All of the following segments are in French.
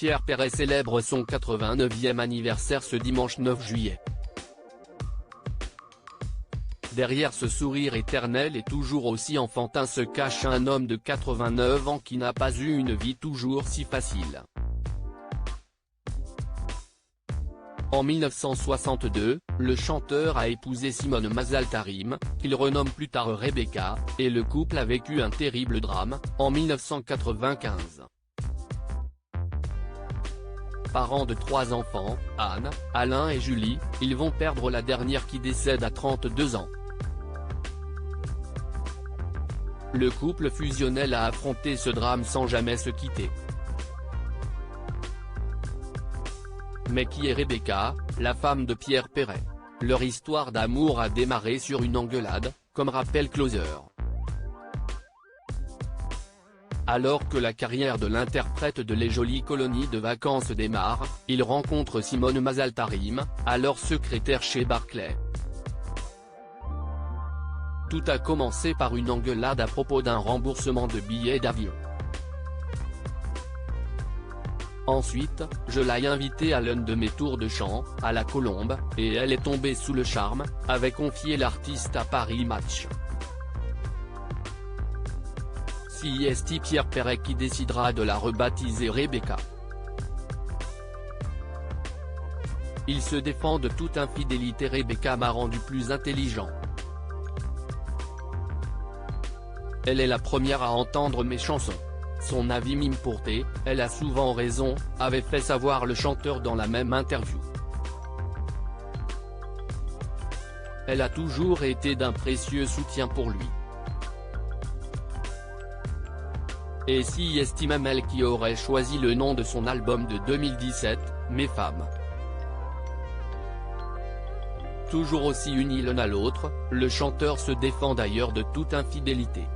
Pierre Perret célèbre son 89e anniversaire ce dimanche 9 juillet. Derrière ce sourire éternel et toujours aussi enfantin se cache un homme de 89 ans qui n'a pas eu une vie toujours si facile. En 1962, le chanteur a épousé Simone Mazal-Tarim, qu'il renomme plus tard Rebecca, et le couple a vécu un terrible drame, en 1995. Parents de 3 enfants, Anne, Alain et Julie, ils vont perdre la dernière qui décède à 32 ans. Le couple fusionnel a affronté ce drame sans jamais se quitter. Mais qui est Rebecca, la femme de Pierre Perret? Leur histoire d'amour a démarré sur une engueulade, comme rappelle Closer. Alors que la carrière de l'interprète de Les Jolies Colonies de Vacances démarre, il rencontre Simone Mazal-Tarim, alors secrétaire chez Barclay. Tout a commencé par une engueulade à propos d'un remboursement de billets d'avion. Ensuite, je l'ai invitée à l'un de mes tours de chant, à la Colombe, et elle est tombée sous le charme, avait confié l'artiste à Paris Match. C'est Pierre Perret qui décidera de la rebaptiser Rebecca. Il se défend de toute infidélité. Rebecca m'a rendu plus intelligent. Elle est la première à entendre mes chansons. Son avis m'importait, elle a souvent raison, avait fait savoir le chanteur dans la même interview. Elle a toujours été d'un précieux soutien pour lui. Et si estime elle qui aurait choisi le nom de son album de 2017, Mes femmes. Toujours aussi unis l'un à l'autre, le chanteur se défend d'ailleurs de toute infidélité.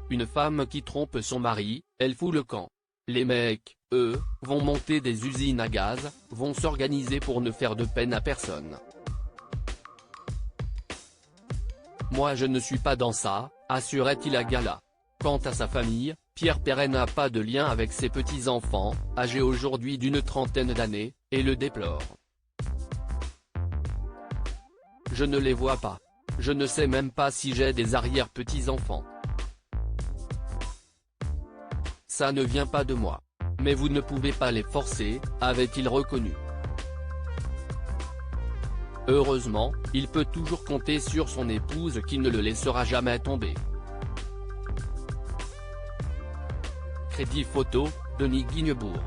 Une femme qui trompe son mari, elle fout le camp. Les mecs, eux, vont monter des usines à gaz, vont s'organiser pour ne faire de peine à personne. Moi je ne suis pas dans ça, assurait-il à Gala. Quant à sa famille, Pierre Perret n'a pas de lien avec ses petits-enfants, âgés aujourd'hui d'une trentaine d'années, et le déplore. Je ne les vois pas. Je ne sais même pas si j'ai des arrière-petits-enfants. Ça ne vient pas de moi. Mais vous ne pouvez pas les forcer, avait-il reconnu. Heureusement, il peut toujours compter sur son épouse qui ne le laissera jamais tomber. Crédit photo, Denis Guignebourg.